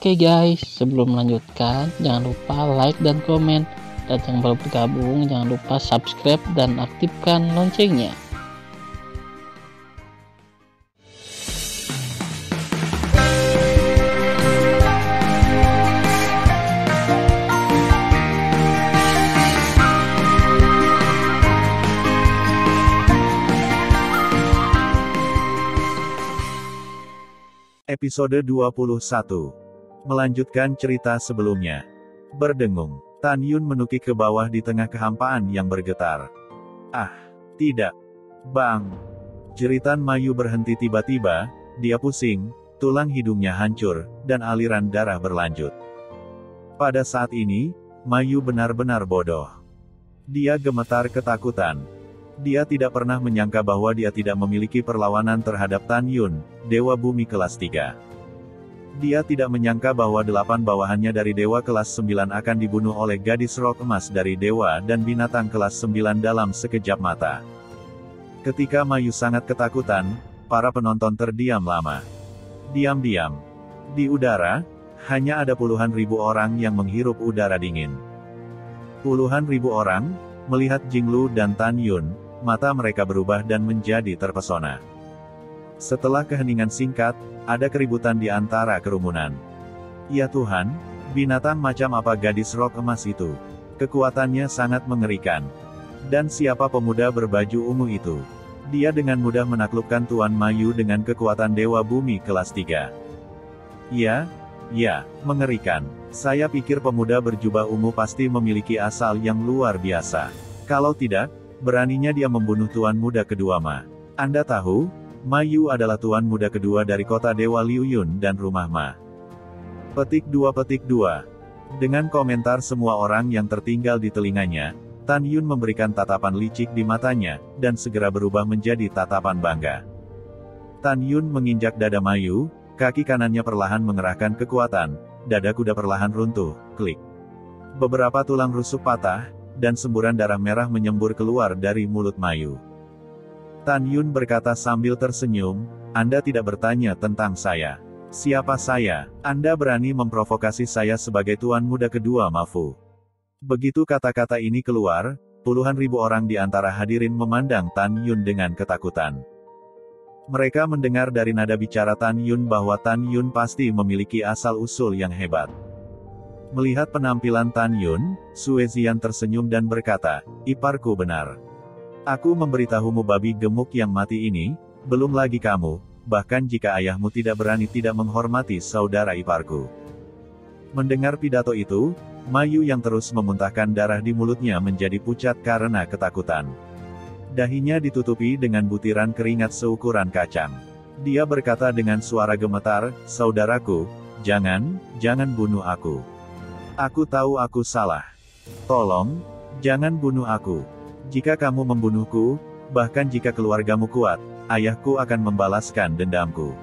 Oke guys, sebelum melanjutkan, jangan lupa like dan komen. Dan yang baru bergabung, jangan lupa subscribe dan aktifkan loncengnya. Episode 21. Melanjutkan cerita sebelumnya. Berdengung, Tan Yun menukik ke bawah di tengah kehampaan yang bergetar. Ah, tidak. Bang. Jeritan Mayu berhenti tiba-tiba, dia pusing, tulang hidungnya hancur, dan aliran darah berlanjut. Pada saat ini, Mayu benar-benar bodoh. Dia gemetar ketakutan. Dia tidak pernah menyangka bahwa dia tidak memiliki perlawanan terhadap Tan Yun, Dewa Bumi kelas 3. Dia tidak menyangka bahwa 8 bawahannya dari Dewa kelas 9 akan dibunuh oleh gadis rok emas dari Dewa dan binatang kelas 9 dalam sekejap mata. Ketika Mayu sangat ketakutan, para penonton terdiam lama. Diam-diam. Di udara, hanya ada puluhan ribu orang yang menghirup udara dingin. Puluhan ribu orang melihat Jinglu dan Tan Yun, mata mereka berubah dan menjadi terpesona. Setelah keheningan singkat, ada keributan di antara kerumunan. Ya Tuhan, binatang macam apa gadis rok emas itu? Kekuatannya sangat mengerikan. Dan siapa pemuda berbaju ungu itu? Dia dengan mudah menaklukkan Tuan Mayu dengan kekuatan Dewa Bumi kelas 3. Ya, mengerikan. Saya pikir pemuda berjubah ungu pasti memiliki asal yang luar biasa. Kalau tidak, beraninya dia membunuh Tuan Muda kedua Ma. Anda tahu, Mayu adalah Tuan Muda kedua dari kota Dewa Liu Yun dan rumah Ma. Petik 2. Dengan komentar semua orang yang tertinggal di telinganya, Tan Yun memberikan tatapan licik di matanya, dan segera berubah menjadi tatapan bangga. Tan Yun menginjak dada Mayu, kaki kanannya perlahan mengerahkan kekuatan, dada kuda perlahan runtuh, klik. Beberapa tulang rusuk patah, dan semburan darah merah menyembur keluar dari mulut Mayu. Tan Yun berkata sambil tersenyum, Anda tidak bertanya tentang saya. Siapa saya? Anda berani memprovokasi saya sebagai Tuan Muda kedua Mafu. Begitu kata-kata ini keluar, puluhan ribu orang di antara hadirin memandang Tan Yun dengan ketakutan. Mereka mendengar dari nada bicara Tan Yun bahwa Tan Yun pasti memiliki asal-usul yang hebat. Melihat penampilan Tan Yun, Sue Zian tersenyum dan berkata, iparku benar. Aku memberitahumu babi gemuk yang mati ini, belum lagi kamu, bahkan jika ayahmu tidak berani tidak menghormati saudara iparku. Mendengar pidato itu, Mayu yang terus memuntahkan darah di mulutnya menjadi pucat karena ketakutan. Dahinya ditutupi dengan butiran keringat seukuran kacang. Dia berkata dengan suara gemetar, saudaraku, jangan bunuh aku. Aku tahu aku salah. Tolong, jangan bunuh aku. Jika kamu membunuhku, bahkan jika keluargamu kuat, ayahku akan membalaskan dendamku.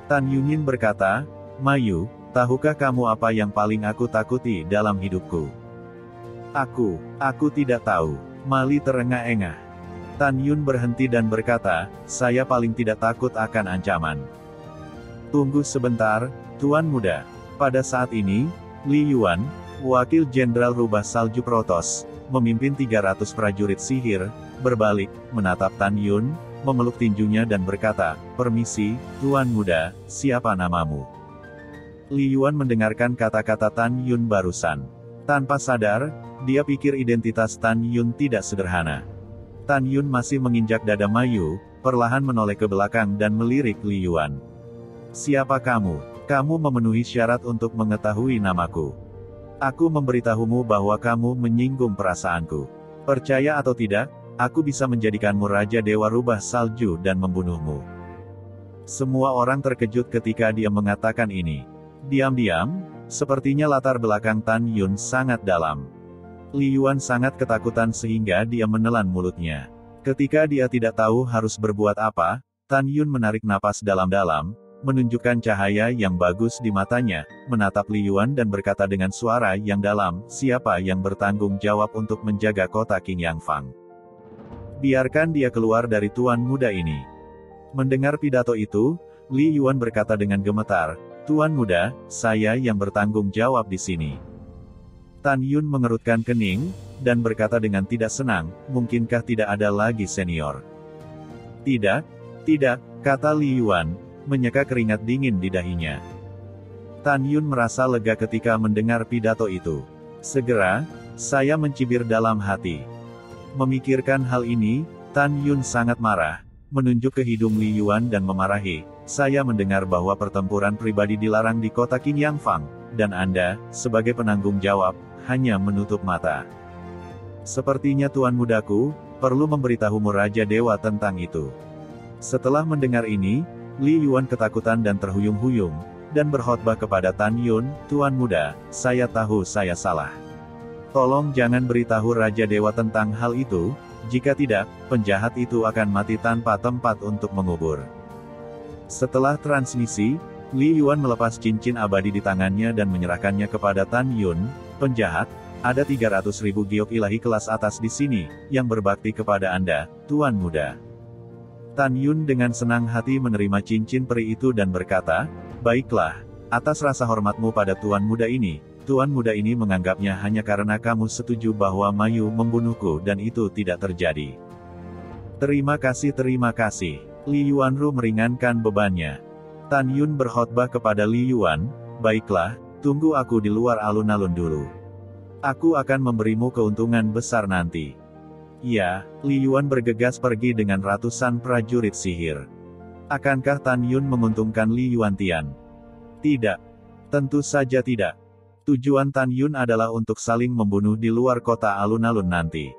Tan Yunin berkata, Mayu, tahukah kamu apa yang paling aku takuti dalam hidupku? Aku tidak tahu. Mali terengah-engah. Tan Yun berhenti dan berkata, saya paling tidak takut akan ancaman. Tunggu sebentar, Tuan Muda. Pada saat ini, Li Yuan, wakil jenderal rubah salju Protoss, memimpin 300 prajurit sihir, berbalik, menatap Tan Yun, memeluk tinjunya dan berkata, permisi, Tuan Muda, siapa namamu? Li Yuan mendengarkan kata-kata Tan Yun barusan. Tanpa sadar, dia pikir identitas Tan Yun tidak sederhana. Tan Yun masih menginjak dada Mayu, perlahan menoleh ke belakang dan melirik Li Yuan. Siapa kamu? Kamu memenuhi syarat untuk mengetahui namaku. Aku memberitahumu bahwa kamu menyinggung perasaanku. Percaya atau tidak, aku bisa menjadikanmu Raja Dewa Rubah Salju dan membunuhmu. Semua orang terkejut ketika dia mengatakan ini. Diam-diam, sepertinya latar belakang Tan Yun sangat dalam. Li Yuan sangat ketakutan sehingga dia menelan mulutnya. Ketika dia tidak tahu harus berbuat apa, Tan Yun menarik napas dalam-dalam, menunjukkan cahaya yang bagus di matanya, menatap Li Yuan dan berkata dengan suara yang dalam, siapa yang bertanggung jawab untuk menjaga kota King Yang Fang? Biarkan dia keluar dari Tuan Muda ini. Mendengar pidato itu, Li Yuan berkata dengan gemetar, Tuan muda, saya yang bertanggung jawab di sini. Tan Yun mengerutkan kening, dan berkata dengan tidak senang, mungkinkah tidak ada lagi senior? Tidak, kata Li Yuan, menyeka keringat dingin di dahinya. Tan Yun merasa lega ketika mendengar pidato itu. Segera, saya mencibir dalam hati. Memikirkan hal ini, Tan Yun sangat marah, menunjuk ke hidung Li Yuan dan memarahi, saya mendengar bahwa pertempuran pribadi dilarang di kota Qingyang Fang, dan Anda, sebagai penanggung jawab, hanya menutup mata. Sepertinya tuan mudaku, perlu memberitahumu Raja Dewa tentang itu. Setelah mendengar ini, Li Yuan ketakutan dan terhuyung-huyung, dan berkhotbah kepada Tan Yun, Tuan muda, saya tahu saya salah. Tolong jangan beritahu Raja Dewa tentang hal itu, jika tidak, penjahat itu akan mati tanpa tempat untuk mengubur. Setelah transmisi, Li Yuan melepas cincin abadi di tangannya dan menyerahkannya kepada Tan Yun, penjahat, ada 300.000 giok ilahi kelas atas di sini, yang berbakti kepada Anda, Tuan muda. Tan Yun dengan senang hati menerima cincin peri itu dan berkata, baiklah, atas rasa hormatmu pada Tuan muda ini menganggapnya hanya karena kamu setuju bahwa Mayu membunuhku dan itu tidak terjadi. Terima kasih. Li Yuanru meringankan bebannya. Tan Yun berkhotbah kepada Li Yuan, baiklah, tunggu aku di luar alun-alun dulu. Aku akan memberimu keuntungan besar nanti. Ya, Li Yuan bergegas pergi dengan ratusan prajurit sihir. Akankah Tan Yun menguntungkan Li Yuantian? Tidak. Tentu saja tidak. Tujuan Tan Yun adalah untuk saling membunuh di luar kota alun-alun nanti.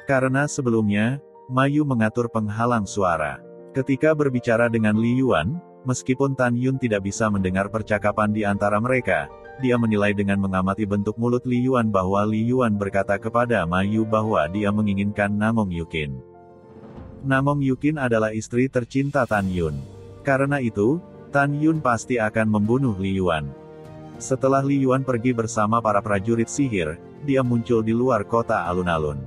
Karena sebelumnya, Mayu mengatur penghalang suara. Ketika berbicara dengan Li Yuan, meskipun Tan Yun tidak bisa mendengar percakapan di antara mereka, dia menilai dengan mengamati bentuk mulut Li Yuan bahwa Li Yuan berkata kepada Mayu bahwa dia menginginkan Namong Yukin. Namong Yukin adalah istri tercinta Tan Yun. Karena itu, Tan Yun pasti akan membunuh Li Yuan. Setelah Li Yuan pergi bersama para prajurit sihir, dia muncul di luar kota alun-alun.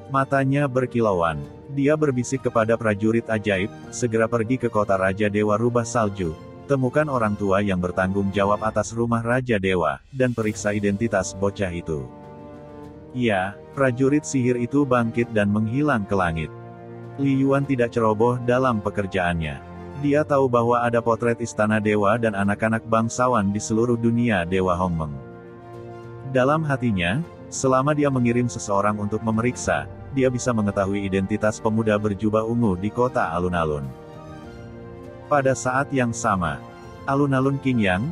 Matanya berkilauan. Dia berbisik kepada prajurit ajaib, segera pergi ke kota Raja Dewa Rubah Salju, temukan orang tua yang bertanggung jawab atas rumah Raja Dewa, dan periksa identitas bocah itu. Ya, prajurit sihir itu bangkit dan menghilang ke langit. Li Yuan tidak ceroboh dalam pekerjaannya. Dia tahu bahwa ada potret istana dewa dan anak-anak bangsawan di seluruh dunia Dewa Hongmeng. Dalam hatinya, selama dia mengirim seseorang untuk memeriksa, dia bisa mengetahui identitas pemuda berjubah ungu di kota alun-alun. Pada saat yang sama, alun-alun Qingyang.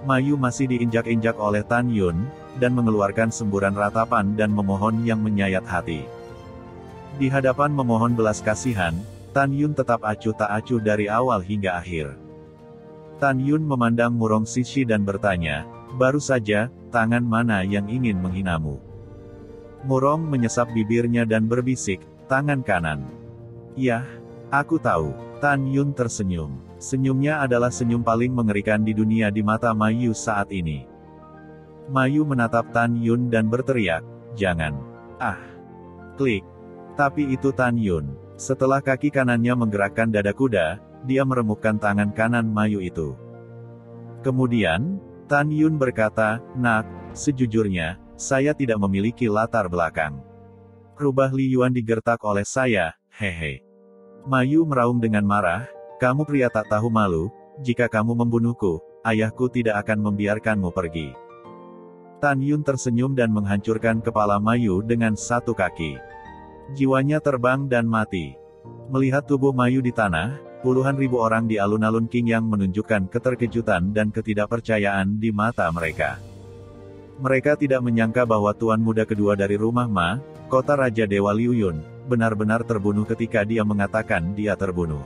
Mayu masih diinjak-injak oleh Tan Yun, dan mengeluarkan semburan ratapan dan memohon yang menyayat hati. Di hadapan memohon belas kasihan, Tan Yun tetap acuh tak acuh dari awal hingga akhir. Tan Yun memandang Murong Sishi dan bertanya, baru saja, tangan mana yang ingin menghinamu? Murong menyesap bibirnya dan berbisik, tangan kanan. Yah, aku tahu. Tan Yun tersenyum. Senyumnya adalah senyum paling mengerikan di dunia di mata Mayu saat ini. Mayu menatap Tan Yun dan berteriak, jangan. Ah. Klik. Tapi itu Tan Yun. Setelah kaki kanannya menggerakkan dada kuda, dia meremukkan tangan kanan Mayu itu. Kemudian, Tan Yun berkata, nak, sejujurnya, saya tidak memiliki latar belakang. Rubah Li Yuan digertak oleh saya, hehe. Mayu meraung dengan marah, kamu pria tak tahu malu, jika kamu membunuhku, ayahku tidak akan membiarkanmu pergi. Tan Yun tersenyum dan menghancurkan kepala Mayu dengan satu kaki. Jiwanya terbang dan mati. Melihat tubuh Mayu di tanah, puluhan ribu orang di alun-alun Qingyang menunjukkan keterkejutan dan ketidakpercayaan di mata mereka. Mereka tidak menyangka bahwa tuan muda kedua dari rumah Ma, kota Raja Dewa Liu Yun, benar-benar terbunuh ketika dia mengatakan dia terbunuh.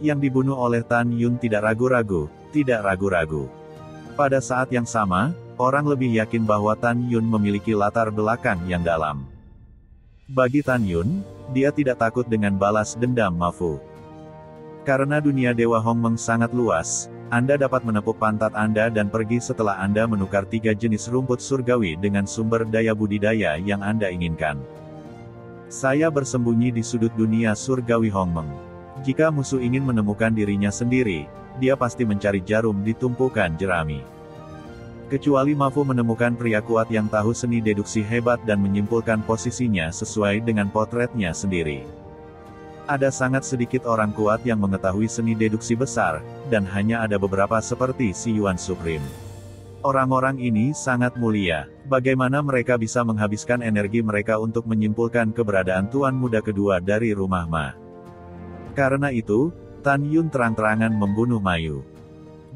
Yang dibunuh oleh Tan Yun tidak ragu-ragu. Pada saat yang sama, orang lebih yakin bahwa Tan Yun memiliki latar belakang yang dalam. Bagi Tan Yun, dia tidak takut dengan balas dendam Mafu. Karena dunia Dewa Hongmeng sangat luas, Anda dapat menepuk pantat Anda dan pergi setelah Anda menukar 3 jenis rumput surgawi dengan sumber daya budidaya yang Anda inginkan. Saya bersembunyi di sudut dunia surgawi Hongmeng. Jika musuh ingin menemukan dirinya sendiri, dia pasti mencari jarum di tumpukan jerami. Kecuali Mafu menemukan pria kuat yang tahu seni deduksi hebat dan menyimpulkan posisinya sesuai dengan potretnya sendiri. Ada sangat sedikit orang kuat yang mengetahui seni deduksi besar, dan hanya ada beberapa seperti si Yuan Supreme. Orang-orang ini sangat mulia. Bagaimana mereka bisa menghabiskan energi mereka untuk menyimpulkan keberadaan tuan muda kedua dari rumah Ma? Karena itu, Tan Yun terang-terangan membunuh Mayu.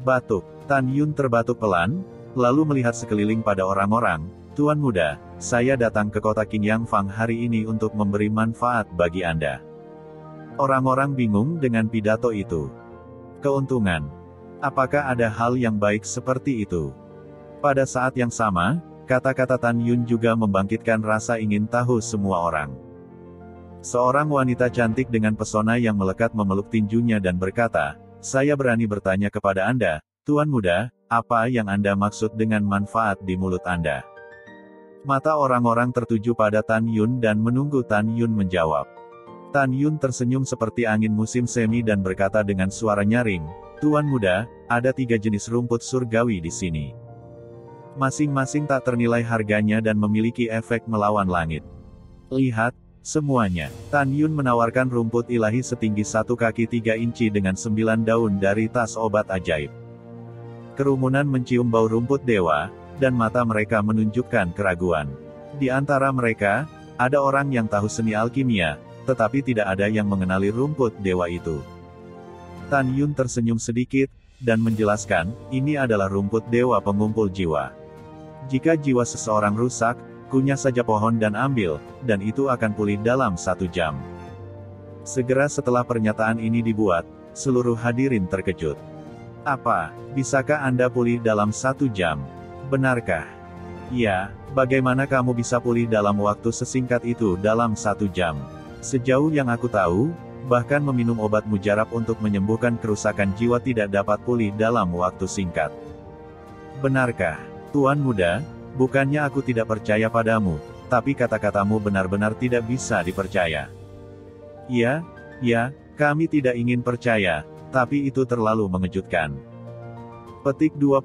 Batuk. Tan Yun terbatuk pelan, lalu melihat sekeliling pada orang-orang. Tuan muda, saya datang ke kota Qingyang Fang hari ini untuk memberi manfaat bagi Anda. Orang-orang bingung dengan pidato itu. Keuntungan. Apakah ada hal yang baik seperti itu? Pada saat yang sama, kata-kata Tan Yun juga membangkitkan rasa ingin tahu semua orang. Seorang wanita cantik dengan pesona yang melekat memeluk tinjunya dan berkata, saya berani bertanya kepada Anda, Tuan muda, apa yang Anda maksud dengan manfaat di mulut Anda? Mata orang-orang tertuju pada Tan Yun dan menunggu Tan Yun menjawab. Tan Yun tersenyum seperti angin musim semi dan berkata dengan suara nyaring, Tuan muda, ada 3 jenis rumput surgawi di sini. Masing-masing tak ternilai harganya dan memiliki efek melawan langit. Lihat, semuanya. Tan Yun menawarkan rumput ilahi setinggi 1 kaki 3 inci dengan 9 daun dari tas obat ajaib. Kerumunan mencium bau rumput dewa, dan mata mereka menunjukkan keraguan. Di antara mereka, ada orang yang tahu seni alkimia, tetapi tidak ada yang mengenali rumput dewa itu. Tan Yun tersenyum sedikit, dan menjelaskan, ini adalah rumput dewa pengumpul jiwa. Jika jiwa seseorang rusak, kunyah saja pohon dan ambil, dan itu akan pulih dalam 1 jam. Segera setelah pernyataan ini dibuat, seluruh hadirin terkejut. Apa, bisakah Anda pulih dalam 1 jam? Benarkah? Ya, bagaimana kamu bisa pulih dalam waktu sesingkat itu dalam 1 jam? Sejauh yang aku tahu, bahkan meminum obat mujarab untuk menyembuhkan kerusakan jiwa tidak dapat pulih dalam waktu singkat. Benarkah? Tuan muda, bukannya aku tidak percaya padamu, tapi kata-katamu benar-benar tidak bisa dipercaya. Ya, kami tidak ingin percaya, tapi itu terlalu mengejutkan. Petik 2.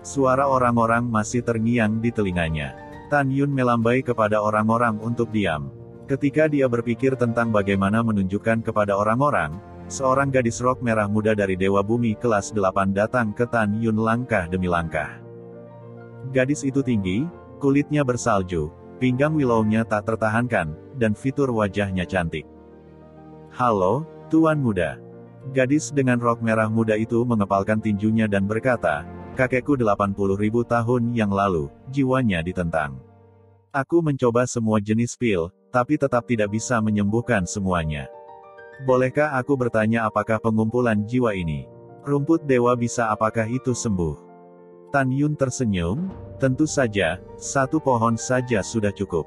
Suara orang-orang masih terngiang di telinganya. Tan Yun melambai kepada orang-orang untuk diam. Ketika dia berpikir tentang bagaimana menunjukkan kepada orang-orang, seorang gadis rok merah muda dari Dewa Bumi kelas 8 datang ke Tan Yun langkah demi langkah. Gadis itu tinggi, kulitnya bersalju, pinggang willow-nya tak tertahankan, dan fitur wajahnya cantik. Halo, Tuan muda. Gadis dengan rok merah muda itu mengepalkan tinjunya dan berkata, kakekku 80.000 tahun yang lalu, jiwanya ditentang. Aku mencoba semua jenis pil, tapi tetap tidak bisa menyembuhkan semuanya. Bolehkah aku bertanya apakah pengumpulan jiwa ini? Rumput dewa bisa apakah itu sembuh? Tan Yun tersenyum, tentu saja, 1 pohon saja sudah cukup.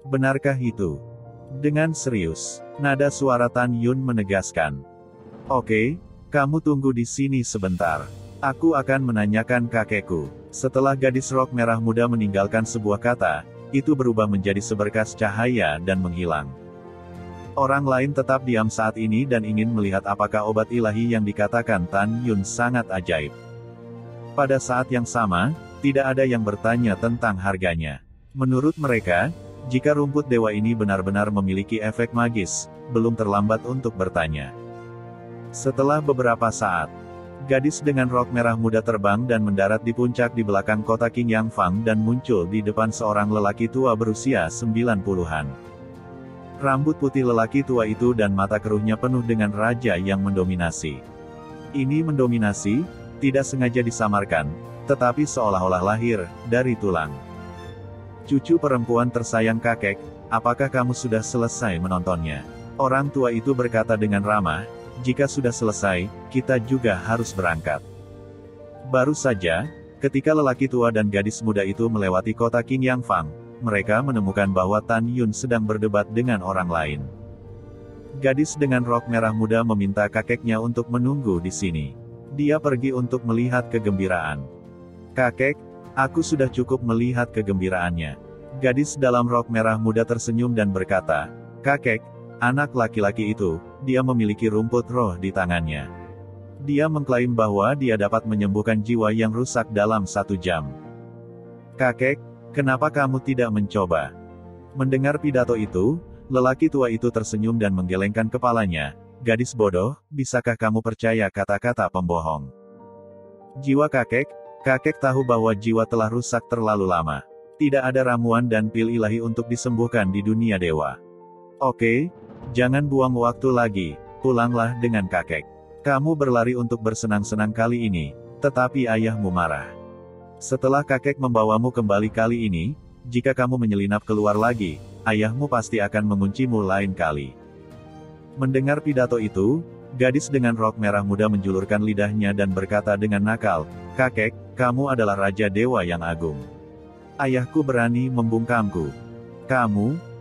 Benarkah itu? Dengan serius, nada suara Tan Yun menegaskan. Oke, kamu tunggu di sini sebentar. Aku akan menanyakan kakekku. Setelah gadis rok merah muda meninggalkan sebuah kata, itu berubah menjadi seberkas cahaya dan menghilang. Orang lain tetap diam saat ini dan ingin melihat apakah obat ilahi yang dikatakan Tan Yun sangat ajaib. Pada saat yang sama, tidak ada yang bertanya tentang harganya. Menurut mereka, jika rumput dewa ini benar-benar memiliki efek magis, belum terlambat untuk bertanya. Setelah beberapa saat, gadis dengan rok merah muda terbang dan mendarat di puncak di belakang kota Qingyang Fang dan muncul di depan seorang lelaki tua berusia 90-an. Rambut putih lelaki tua itu dan mata keruhnya penuh dengan raja yang mendominasi. Ini mendominasi, tidak sengaja disamarkan, tetapi seolah-olah lahir dari tulang. Cucu perempuan tersayang kakek, apakah kamu sudah selesai menontonnya? Orang tua itu berkata dengan ramah, jika sudah selesai, kita juga harus berangkat. Baru saja, ketika lelaki tua dan gadis muda itu melewati kota Qingyang Fang, mereka menemukan bahwa Tan Yun sedang berdebat dengan orang lain. Gadis dengan rok merah muda meminta kakeknya untuk menunggu di sini. Dia pergi untuk melihat kegembiraan. Kakek, aku sudah cukup melihat kegembiraannya. Gadis dalam rok merah muda tersenyum dan berkata, kakek, anak laki-laki itu, dia memiliki rumput roh di tangannya. Dia mengklaim bahwa dia dapat menyembuhkan jiwa yang rusak dalam 1 jam. Kakek, kenapa kamu tidak mencoba? Mendengar pidato itu, lelaki tua itu tersenyum dan menggelengkan kepalanya. Gadis bodoh, bisakah kamu percaya kata-kata pembohong? Jiwa kakek tahu bahwa jiwa telah rusak terlalu lama. Tidak ada ramuan dan pil ilahi untuk disembuhkan di dunia dewa. Oke, jangan buang waktu lagi, pulanglah dengan kakek. Kamu berlari untuk bersenang-senang kali ini, tetapi ayahmu marah. Setelah kakek membawamu kembali kali ini, jika kamu menyelinap keluar lagi, ayahmu pasti akan menguncimu lain kali. Mendengar pidato itu, gadis dengan rok merah muda menjulurkan lidahnya dan berkata dengan nakal, "Kakek, kamu adalah Raja Dewa yang agung. Ayahku berani membungkamku.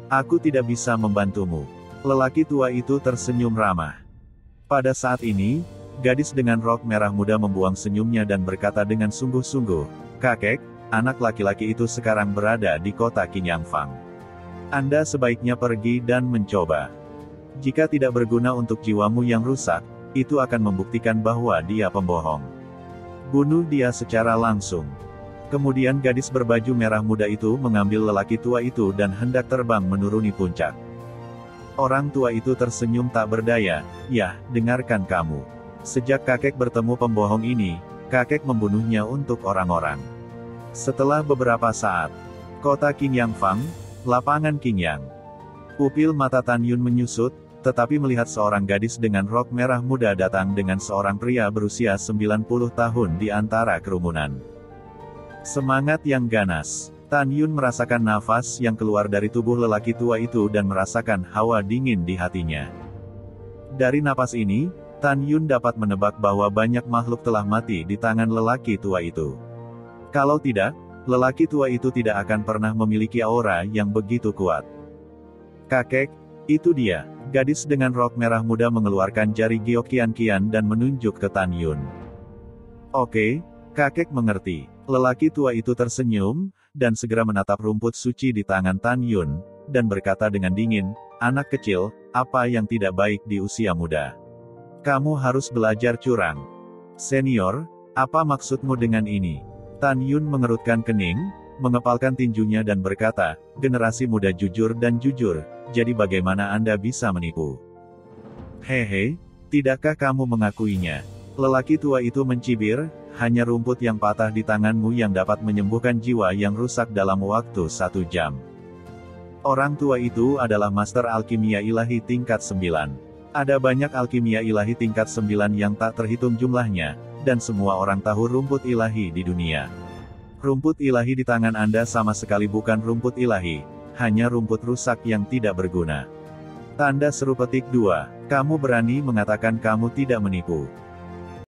Aku tidak bisa membantumu." Lelaki tua itu tersenyum ramah. Pada saat ini, gadis dengan rok merah muda membuang senyumnya dan berkata dengan sungguh-sungguh, "Kakek, anak laki-laki itu sekarang berada di kota Qinyangfang. Anda sebaiknya pergi dan mencoba. Jika tidak berguna untuk jiwamu yang rusak, itu akan membuktikan bahwa dia pembohong. Bunuh dia secara langsung." Kemudian gadis berbaju merah muda itu mengambil lelaki tua itu dan hendak terbang menuruni puncak. Orang tua itu tersenyum tak berdaya. "Yah, dengarkan kamu. Sejak kakek bertemu pembohong ini, kakek membunuhnya untuk orang-orang." Setelah beberapa saat, kota Qinyangfang, lapangan Qingyang. Pupil mata Tan Yun menyusut, tetapi melihat seorang gadis dengan rok merah muda datang dengan seorang pria berusia 90 tahun di antara kerumunan. Semangat yang ganas. Tan Yun merasakan nafas yang keluar dari tubuh lelaki tua itu dan merasakan hawa dingin di hatinya. Dari napas ini, Tan Yun dapat menebak bahwa banyak makhluk telah mati di tangan lelaki tua itu. Kalau tidak, lelaki tua itu tidak akan pernah memiliki aura yang begitu kuat. "Kakek, itu dia." Gadis dengan rok merah muda mengeluarkan jari Gyeokyan-kian dan menunjuk ke Tan Yun. "Oke, kakek mengerti." Lelaki tua itu tersenyum, dan segera menatap rumput suci di tangan Tan Yun, dan berkata dengan dingin, "Anak kecil, apa yang tidak baik di usia muda? Kamu harus belajar curang." "Senior, apa maksudmu dengan ini?" Tan Yun mengerutkan kening, mengepalkan tinjunya dan berkata, "Generasi muda jujur dan jujur, jadi bagaimana Anda bisa menipu?" "Hehe, tidakkah kamu mengakuinya?" Lelaki tua itu mencibir, "Hanya rumput yang patah di tanganmu yang dapat menyembuhkan jiwa yang rusak dalam waktu 1 jam." Orang tua itu adalah Master Alkimia Ilahi tingkat 9. Ada banyak alkimia ilahi tingkat 9 yang tak terhitung jumlahnya, dan semua orang tahu rumput ilahi di dunia. Rumput ilahi di tangan Anda sama sekali bukan rumput ilahi, hanya rumput rusak yang tidak berguna. Tanda seru petik 2. Kamu berani mengatakan kamu tidak menipu.